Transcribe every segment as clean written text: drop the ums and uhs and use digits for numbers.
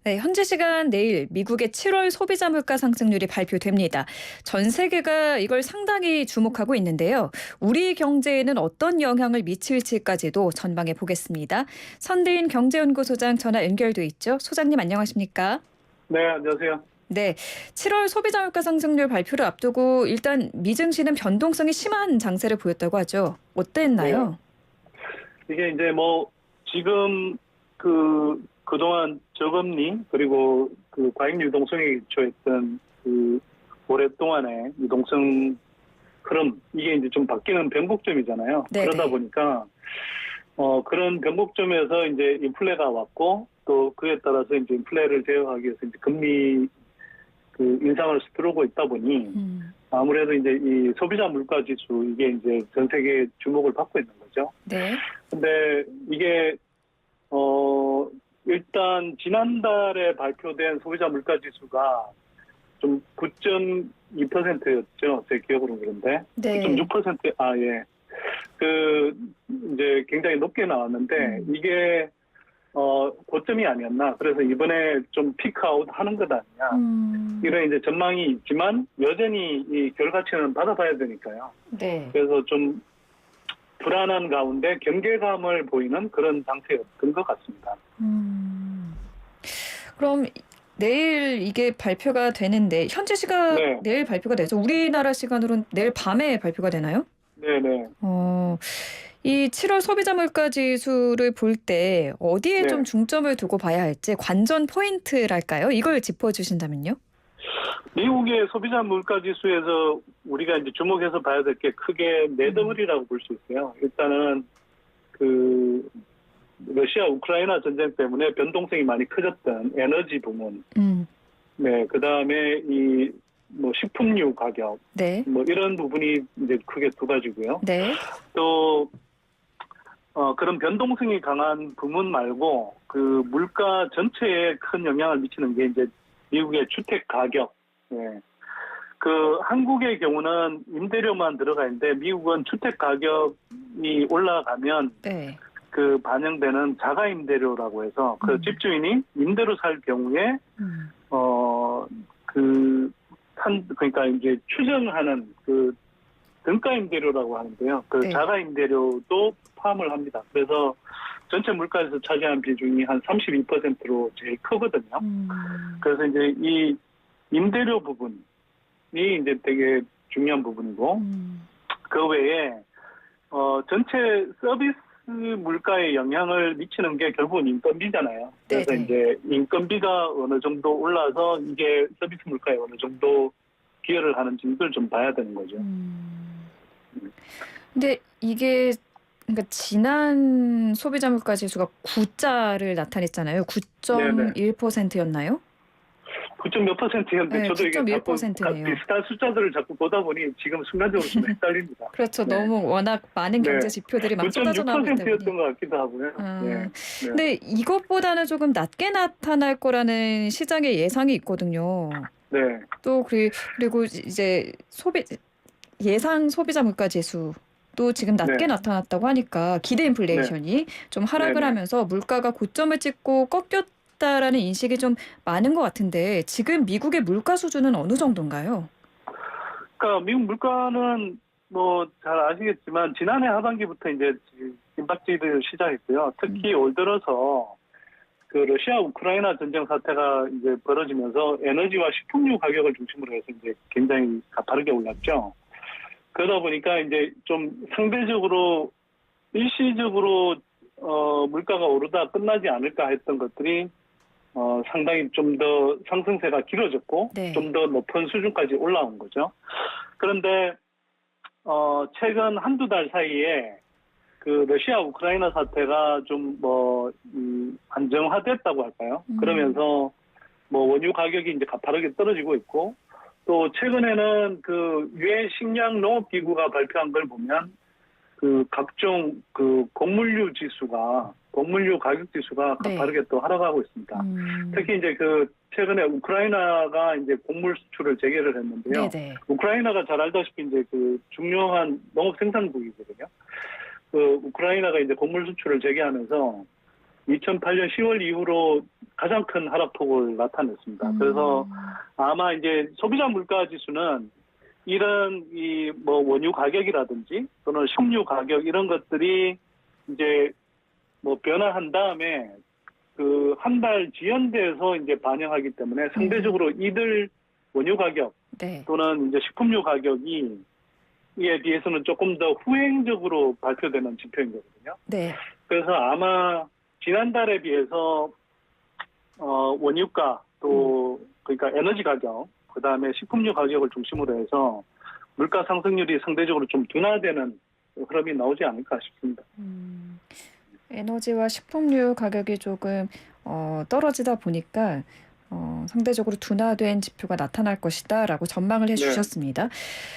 네, 현지 시간 내일 미국의 7월 소비자 물가 상승률이 발표됩니다. 전 세계가 이걸 상당히 주목하고 있는데요. 우리 경제에는 어떤 영향을 미칠지까지도 전망해 보겠습니다. 선대인 경제연구소장 전화 연결돼 있죠. 소장님 안녕하십니까? 네, 안녕하세요. 네, 7월 소비자 물가 상승률 발표를 앞두고 일단 미증시는 변동성이 심한 장세를 보였다고 하죠. 네. 어땠나요? 이게 이제 뭐, 지금 그동안 저금리, 그리고 그 과잉 유동성에 기초했던 오랫동안의 유동성 흐름, 이게 이제 좀 바뀌는 변곡점이잖아요. 그러다 네네. 보니까, 그런 변곡점에서 이제 인플레가 왔고, 또 그에 따라서 이제 인플레를 제어하기 위해서 이제 금리 인상을 들어오고 있다 보니, 아무래도 이제 이 소비자 물가 지수, 이게 이제 전 세계 주목을 받고 있는 거죠. 네. 근데 이게 일단 지난달에 발표된 소비자 물가 지수가 좀 9.2%였죠. 제 기억으로 그런데 네. 9.6%. 예. 이제 굉장히 높게 나왔는데 이게 고점이 아니었나. 그래서 이번에 좀 피크아웃 하는 것 아니냐. 이런 이제 전망이 있지만 여전히 이 결과치는 받아봐야 되니까요. 네. 그래서 좀 불안한 가운데 경계감을 보이는 그런 장세였던 것 같습니다. 그럼 내일 이게 발표가 되는데 현지 시각 네, 내일 발표가 돼서 우리나라 시간으로는 내일 밤에 발표가 되나요? 네네, 이 7월 소비자 물가 지수를 볼 때 어디에 좀 네. 중점을 두고 봐야 할지 관전 포인트랄까요? 이걸 짚어주신다면요? 미국의 소비자 물가 지수에서 우리가 이제 주목해서 봐야 될 게 크게 네 덩어리라고 볼 수 있어요. 일단은 그 러시아 우크라이나 전쟁 때문에 변동성이 많이 커졌던 에너지 부문, 음, 네, 그 다음에 이 뭐 식품류 가격, 네, 뭐 이런 부분이 이제 크게 두 가지고요. 네, 또 그런 변동성이 강한 부문 말고 그 물가 전체에 큰 영향을 미치는 게 이제 미국의 주택 가격. 예. 한국의 경우는 임대료만 들어가 있는데 미국은 주택 가격이 올라가면 네. 그 반영되는 자가 임대료라고 해서 그 집주인이 임대로 살 경우에 그러니까 이제 추정하는 그 등가 임대료라고 하는데요. 네. 자가 임대료도 포함을 합니다. 그래서 전체 물가에서 차지하는 비중이 한 32%로 제일 크거든요. 그래서 이제 이 임대료 부분이 이제 되게 중요한 부분이고, 그 외에 전체 서비스 물가에 영향을 미치는 게 결국은 인건비잖아요. 그래서 네네. 이제 인건비가 어느 정도 올라서 이게 서비스 물가에 어느 정도 기여를 하는지 이걸 좀 봐야 되는 거죠. 근데 이게 그러니까 지난 소비자 물가 지수가 9자를 나타냈잖아요. 네네. 9.1%였나요? 9점 몇 %였는데 네, 저도 이게 자꾸 9.1%네요. 비슷한 숫자들을 자꾸 보다 보니 지금 순간적으로 좀 헷갈립니다. 그렇죠. 네. 너무 워낙 많은 경제 네. 지표들이 막 쏟아져 나오기 때문에. 9.6%였던 것 같기도 하고요. 네. 네. 근데 이것보다는 조금 낮게 나타날 거라는 시장의 예상이 있거든요. 네. 또 그리고 이제 예상 소비자 물가 지수도 지금 낮게 네. 나타났다고 하니까 기대 네. 인플레이션이 좀 하락을 네네. 하면서 물가가 고점을 찍고 꺾였다라는 인식이 좀 많은 것 같은데 지금 미국의 물가 수준은 어느 정도인가요? 그러니까 미국 물가는 뭐 잘 아시겠지만 지난해 하반기부터 이제 김박지를 시작했고요. 특히 올 들어서 그 러시아 우크라이나 전쟁 사태가 이제 벌어지면서 에너지와 식품류 가격을 중심으로 해서 이제 굉장히 가파르게 올랐죠. 그러다 보니까 이제 좀 상대적으로 일시적으로 물가가 오르다 끝나지 않을까 했던 것들이 상당히 좀 더 상승세가 길어졌고 네. 좀 더 높은 수준까지 올라온 거죠. 그런데 최근 한두 달 사이에 그 러시아 우크라이나 사태가 좀 안정화됐다고 할까요? 그러면서 뭐 원유 가격이 이제 가파르게 떨어지고 있고 또 최근에는 그 유엔 식량 농업 기구가 발표한 걸 보면 그 각종 그 곡물류 가격 지수가 네. 가파르게 또 하락하고 있습니다. 특히 이제 최근에 우크라이나가 이제 곡물 수출을 재개를 했는데요. 네네. 우크라이나가 잘 알다시피 이제 중요한 농업 생산국이거든요. 우크라이나가 이제 곡물 수출을 재개하면서 2008년 10월 이후로 가장 큰 하락폭을 나타냈습니다. 그래서 아마 이제 소비자 물가 지수는 이런 이 뭐 원유 가격이라든지 또는 식료 가격 이런 것들이 이제 뭐 변화한 다음에 그 한 달 지연돼서 이제 반영하기 때문에 상대적으로 이들 원유 가격 네. 또는 이제 식품료 가격이 이에 비해서는 조금 더 후행적으로 발표되는 지표인 거거든요. 네. 그래서 아마 지난달에 비해서 원유가 또 그러니까 에너지 가격 그다음에 식품료 가격을 중심으로 해서 물가 상승률이 상대적으로 좀 둔화되는 흐름이 나오지 않을까 싶습니다. 에너지와 식품류 가격이 조금 떨어지다 보니까 상대적으로 둔화된 지표가 나타날 것이다라고 전망을 해주셨습니다.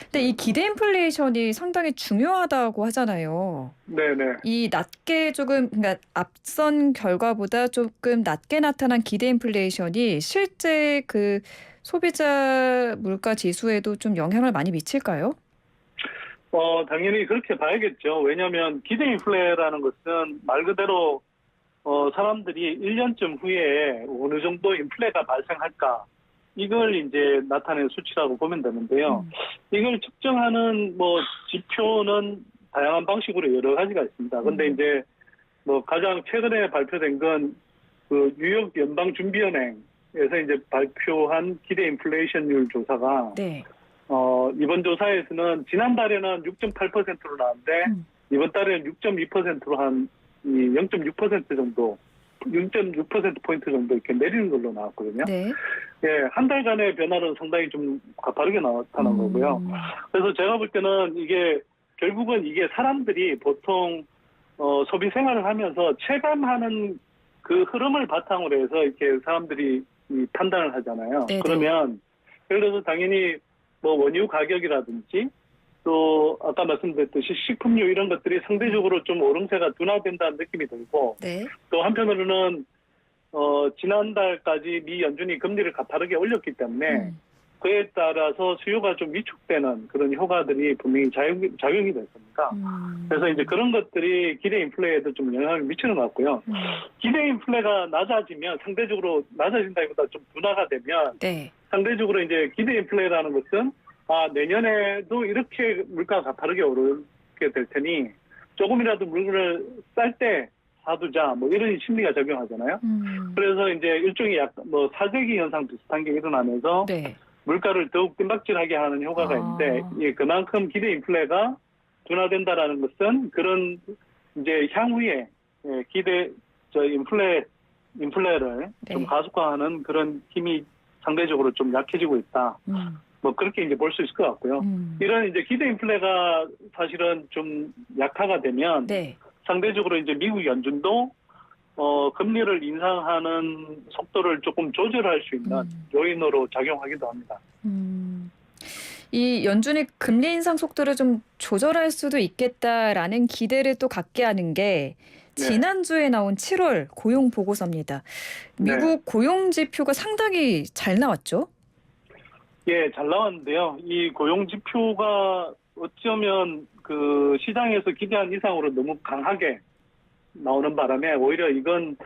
근데 이 기대 인플레이션이 상당히 중요하다고 하잖아요. 네네. 이 낮게 조금 그러니까 앞선 결과보다 조금 낮게 나타난 기대 인플레이션이 실제 그 소비자 물가 지수에도 좀 영향을 많이 미칠까요? 당연히 그렇게 봐야겠죠. 왜냐하면 기대 인플레라는 것은 말 그대로 사람들이 1년쯤 후에 어느 정도 인플레가 발생할까 이걸 이제 나타낸 수치라고 보면 되는데요. 이걸 측정하는 뭐 지표는 다양한 방식으로 여러 가지가 있습니다. 근데 이제 뭐 가장 최근에 발표된 건 그 뉴욕 연방준비은행에서 이제 발표한 기대 인플레이션율 조사가 네. 이번 조사에서는 지난달에는 6.8%로 나왔는데 이번 달에는 6.2%로 한 0.6% 정도, 0.6%포인트 정도 이렇게 내리는 걸로 나왔거든요. 네. 예, 한 달간의 변화는 상당히 좀 가파르게 나타난 거고요. 그래서 제가 볼 때는 이게 결국은 이게 사람들이 보통 소비 생활을 하면서 체감하는 그 흐름을 바탕으로 해서 이렇게 사람들이 이 판단을 하잖아요. 네네. 그러면 예를 들어서 당연히 뭐 원유 가격이라든지 또 아까 말씀드렸듯이 식품료 이런 것들이 상대적으로 좀 오름세가 둔화된다는 느낌이 들고 네. 또 한편으로는 지난달까지 미 연준이 금리를 가파르게 올렸기 때문에 그에 따라서 수요가 좀 위축되는 그런 효과들이 분명히 작용이 될 겁니다. 그래서 이제 그런 것들이 기대 인플레에도 좀 영향을 미치는 것 같고요. 기대 인플레가 낮아지면 상대적으로 낮아진다기보다 좀 둔화가 되면 네. 상대적으로 이제 기대 인플레라는 것은 내년에도 이렇게 물가가 가파르게 오르게 될 테니 조금이라도 물건을 쌀 때 사두자 뭐 이런 심리가 작용하잖아요. 그래서 이제 일종의 약간 뭐 사재기 현상 비슷한 게 일어나면서 네. 물가를 더욱 뜸박질하게 하는 효과가 있는데 예, 그만큼 기대 인플레가 둔화된다라는 것은 그런 이제 향후에 기대 인플레를 네. 좀 가속화하는 그런 힘이 상대적으로 좀 약해지고 있다. 뭐 그렇게 이제 볼 수 있을 것 같고요. 이런 이제 기대 인플레가 사실은 좀 약화가 되면 네. 상대적으로 이제 미국 연준도 금리를 인상하는 속도를 조금 조절할 수 있는 요인으로 작용하기도 합니다. 이 연준이 금리 인상 속도를 좀 조절할 수도 있겠다라는 기대를 또 갖게 하는 게 지난주에 나온 7월 고용 보고서입니다. 미국 고용 지표가 상당히 잘 나왔죠? 예, 잘 나왔는데요. 이 고용 지표가 어쩌면 그 시장에서 기대한 이상으로 너무 강하게 나오는 바람에 오히려 이건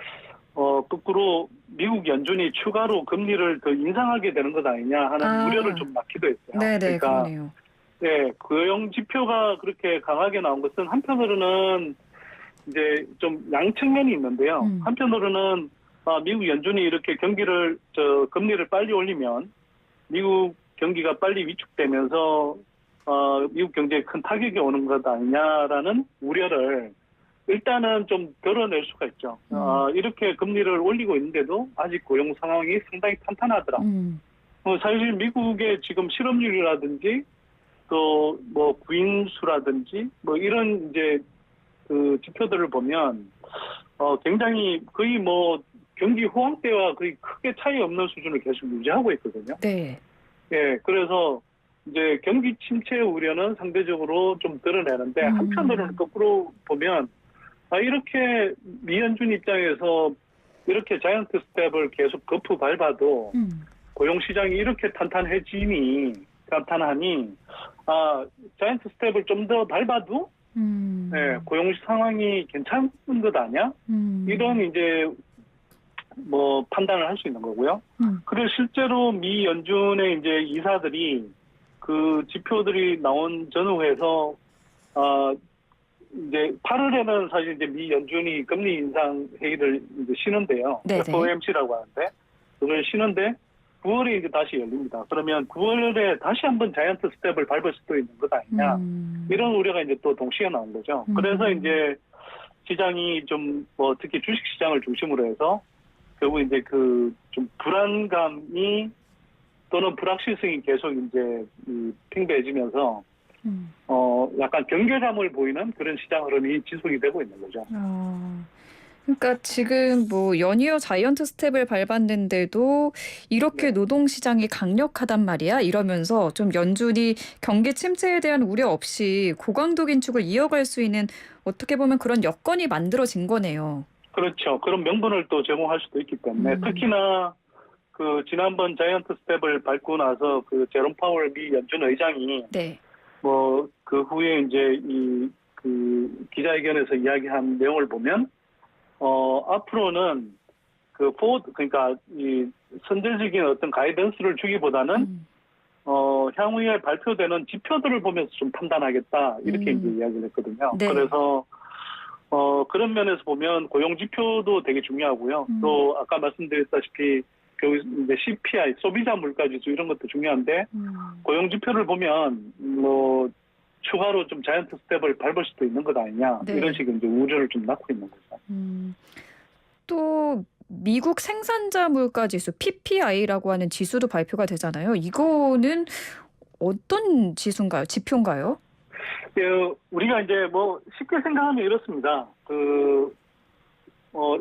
거꾸로 미국 연준이 추가로 금리를 더 인상하게 되는 것 아니냐 하는 우려를 좀 낳기도 했어요. 네네, 그러니까 그러네요. 네, 고용 지표가 그렇게 강하게 나온 것은 한편으로는 이제 좀 양측면이 있는데요. 한편으로는 미국 연준이 이렇게 금리를 빨리 올리면 미국 경기가 빨리 위축되면서 미국 경제에 큰 타격이 오는 것 아니냐라는 우려를 일단은 좀 덜어낼 수가 있죠. 이렇게 금리를 올리고 있는데도 아직 고용 상황이 상당히 탄탄하더라. 사실 미국의 지금 실업률이라든지 또 뭐 구인수라든지 뭐 이런 이제 그 지표들을 보면 굉장히 거의 뭐 경기 호황 때와 거의 크게 차이 없는 수준을 계속 유지하고 있거든요. 네. 예, 그래서 이제 경기 침체 우려는 상대적으로 좀 드러내는데 한편으로는 거꾸로 보면 이렇게 미 연준 입장에서 이렇게 자이언트 스텝을 계속 거푸 밟아도 고용 시장이 이렇게 탄탄하니 자이언트 스텝을 좀 더 밟아도 네, 고용 상황이 괜찮은 것 아니야? 이런 이제 뭐 판단을 할 수 있는 거고요. 그리고 실제로 미 연준의 이제 이사들이 그 지표들이 나온 전후에서 이제 8월에는 사실 이제 미 연준이 금리 인상 회의를 이제 쉬는데요. 네네. FOMC라고 하는데 그걸 쉬는데 9월에 이제 다시 열립니다. 그러면 9월에 다시 한번 자이언트 스텝을 밟을 수도 있는 것 아니냐. 이런 우려가 이제 또 동시에 나온 거죠. 그래서 이제 시장이 좀 뭐 특히 주식 시장을 중심으로 해서 결국 이제 그 좀 불안감이 또는 불확실성이 계속 이제 팽배해지면서 약간 경계감을 보이는 그런 시장 흐름이 지속이 되고 있는 거죠. 그러니까 지금 뭐 연이어 자이언트 스텝을 밟았는데도 이렇게 네. 노동시장이 강력하단 말이야 이러면서 좀 연준이 경기 침체에 대한 우려 없이 고강도 긴축을 이어갈 수 있는 어떻게 보면 그런 여건이 만들어진 거네요. 그렇죠. 그런 명분을 또 제공할 수도 있기 때문에 특히나 그 지난번 자이언트 스텝을 밟고 나서 그 제롬 파월 미 연준 의장이 네. 뭐 그 후에 이제 이 그 기자회견에서 이야기한 내용을 보면 앞으로는 그 포워드 그러니까 이 선제적인 어떤 가이던스를 주기보다는 향후에 발표되는 지표들을 보면서 좀 판단하겠다 이렇게 이제 이야기를 했거든요. 네. 그래서 그런 면에서 보면 고용 지표도 되게 중요하고요. 또 아까 말씀드렸다시피 이제 CPI 소비자 물가 지수 이런 것도 중요한데 고용 지표를 보면 뭐 추가로 좀 자이언트 스텝을 밟을 수도 있는 것 아니냐 네. 이런 식의 이제 우려를 좀 낳고 있는 거죠. 또 미국 생산자 물가 지수 PPI라고 하는 지수도 발표가 되잖아요. 이거는 어떤 지수인가요? 지표인가요? 우리가 이제 뭐 쉽게 생각하면 이렇습니다.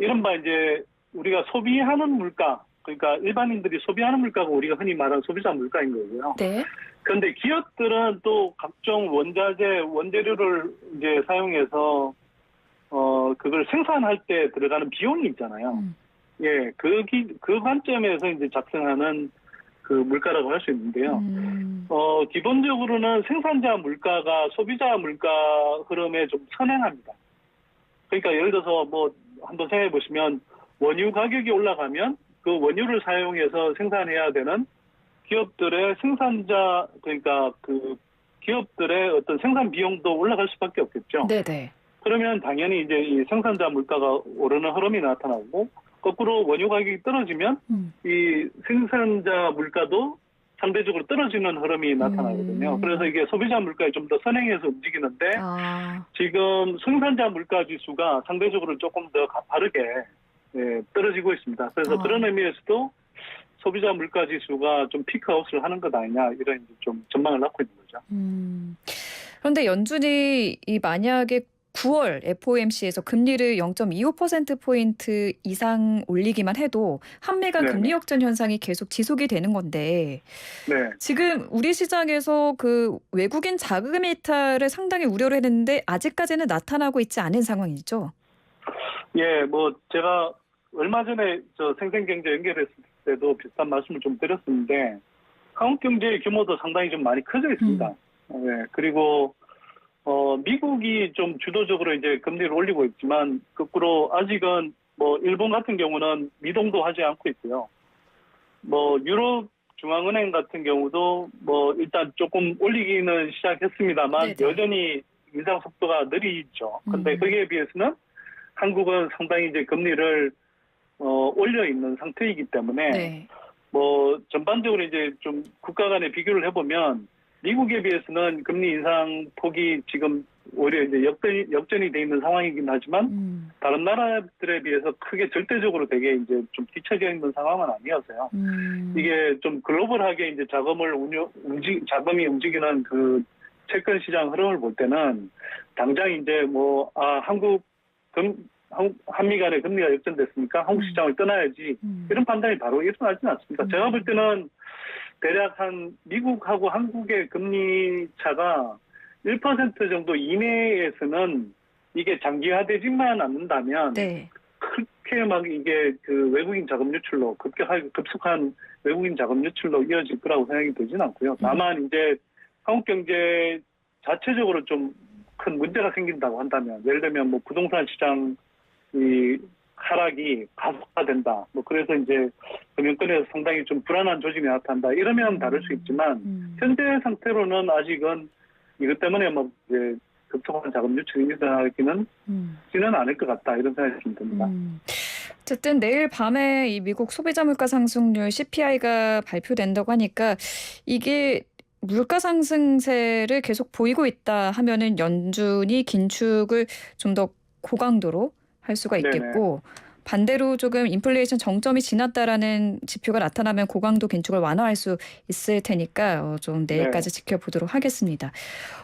이른바 이제 우리가 소비하는 물가, 그러니까 일반인들이 소비하는 물가가 우리가 흔히 말하는 소비자 물가인 거고요. 네. 그런데 기업들은 또 각종 원자재, 원재료를 이제 사용해서 그걸 생산할 때 들어가는 비용이 있잖아요. 예, 그 관점에서 이제 작성하는 그 물가라고 할 수 있는데요. 기본적으로는 생산자 물가가 소비자 물가 흐름에 좀 선행합니다. 그러니까 예를 들어서 뭐 한번 생각해 보시면 원유 가격이 올라가면 그 원유를 사용해서 생산해야 되는 기업들의 생산자 그러니까 그 기업들의 어떤 생산 비용도 올라갈 수밖에 없겠죠. 네네. 그러면 당연히 이제 이 생산자 물가가 오르는 흐름이 나타나고 거꾸로 원유 가격이 떨어지면 이 생산자 물가도 상대적으로 떨어지는 흐름이 나타나거든요. 그래서 이게 소비자 물가에 좀 더 선행해서 움직이는데 지금 생산자 물가 지수가 상대적으로 조금 더 가파르게 떨어지고 있습니다. 그래서 그런 의미에서도 소비자 물가 지수가 좀 피크아웃을 하는 것 아니냐 이런 좀 전망을 낳고 있는 거죠. 그런데 연준이 만약에 9월 FOMC에서 금리를 0.25%포인트 이상 올리기만 해도 한미 간 금리 역전 현상이 계속 지속이 되는 건데 지금 우리 시장에서 그 외국인 자금 이탈을 상당히 우려를 했는데 아직까지는 나타나고 있지 않은 상황이죠? 예, 뭐 제가 얼마 전에 저 생생경제 연결했을 때도 비슷한 말씀을 좀 드렸었는데 한국 경제의 규모도 상당히 좀 많이 커져 있습니다. 그리고 미국이 좀 주도적으로 이제 금리를 올리고 있지만 거꾸로 아직은 뭐 일본 같은 경우는 미동도 하지 않고 있고요. 뭐 유럽 중앙은행 같은 경우도 뭐 일단 조금 올리기는 시작했습니다만 여전히 인상 속도가 느리죠. 근데 거기에 비해서는 한국은 상당히 이제 금리를 올려 있는 상태이기 때문에 뭐 전반적으로 이제 좀 국가 간의 비교를 해보면 미국에 비해서는 금리 인상 폭이 지금 오히려 이제 역전이 돼 있는 상황이긴 하지만 다른 나라들에 비해서 크게 절대적으로 되게 이제 좀 뒤처져 있는 상황은 아니어서요. 이게 좀 글로벌하게 이제 자금이 움직이는 그 채권 시장 흐름을 볼 때는 당장 이제 뭐 한미 간의 금리가 역전됐으니까 한국 시장을 떠나야지 이런 판단이 바로 일어나지는 않습니다. 제가 볼 때는 대략 한 미국하고 한국의 금리 차가 1% 정도 이내에서는 이게 장기화되지만 않는다면 그렇게 막 이게 그 외국인 자금 유출로 급속한 외국인 자금 유출로 이어질 거라고 생각이 되지는 않고요. 다만 이제 한국 경제 자체적으로 좀 큰 문제가 생긴다고 한다면, 예를 들면 뭐 부동산 시장 이 하락이 가속화된다. 뭐 그래서 이제 금융권에서 상당히 좀 불안한 조짐이 나타난다. 이러면 다를 수 있지만 현재 상태로는 아직은 이것 때문에 뭐 이제 급속한 자금 유출이 일어나기는 지는 않을 것 같다. 이런 생각이 좀 듭니다. 어쨌든 내일 밤에 이 미국 소비자 물가 상승률 CPI가 발표된다고 하니까 이게 물가 상승세를 계속 보이고 있다 하면은 연준이 긴축을 좀 더 고강도로 할 수가 있겠고 반대로 조금 인플레이션 정점이 지났다라는 지표가 나타나면 고강도 긴축을 완화할 수 있을 테니까 좀 내일까지 지켜보도록 하겠습니다.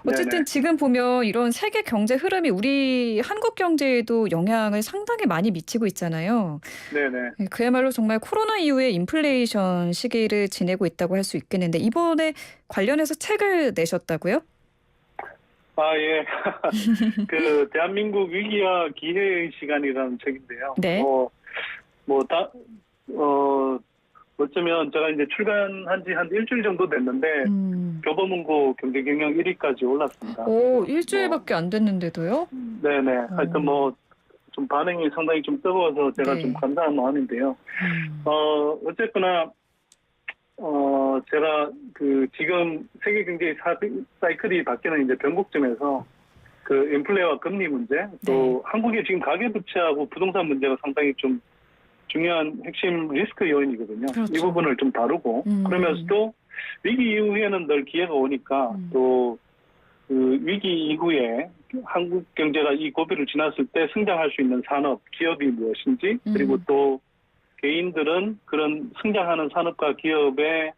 어쨌든 지금 보면 이런 세계 경제 흐름이 우리 한국 경제에도 영향을 상당히 많이 미치고 있잖아요. 네네. 그야말로 정말 코로나 이후에 인플레이션 시기를 지내고 있다고 할 수 있겠는데 이번에 관련해서 책을 내셨다고요? 아, 예. 그, 대한민국 위기와 기회의 시간이라는 책인데요. 네. 어쩌면 제가 이제 출간한 지 한 일주일 정도 됐는데, 교보문고 경제경영 1위까지 올랐습니다. 오, 일주일밖에 안 됐는데도요? 네네. 하여튼 좀 반응이 상당히 좀 뜨거워서 제가 좀 감사한 마음인데요. 어쨌거나, 제가 지금 세계 경제의 사이클이 바뀌는 이제 변곡점에서 그 인플레와 금리 문제, 또 한국의 지금 가계부채하고 부동산 문제가 상당히 좀 중요한 핵심 리스크 요인이거든요. 그렇죠. 이 부분을 좀 다루고 그러면서도 위기 이후에는 늘 기회가 오니까 또 그 위기 이후에 한국 경제가 이 고비를 지났을 때 성장할 수 있는 산업, 기업이 무엇인지 그리고 또 개인들은 그런 성장하는 산업과 기업에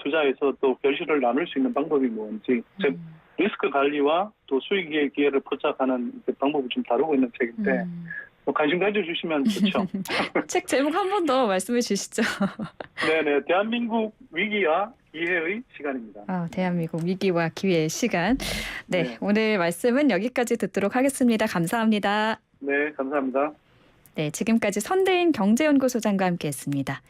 투자해서 또 결실을 나눌 수 있는 방법이 뭔지, 즉 리스크 관리와 또 수익의 기회를 포착하는 방법을 좀 다루고 있는 책인데 관심 가져주시면 좋죠. 책 제목 한 번 더 말씀해 주시죠. 네네, 대한민국 위기와 기회의 시간입니다. 대한민국 위기와 기회의 시간. 네, 오늘 말씀은 여기까지 듣도록 하겠습니다. 감사합니다. 네, 감사합니다. 네, 지금까지 선대인 경제연구소장과 함께했습니다.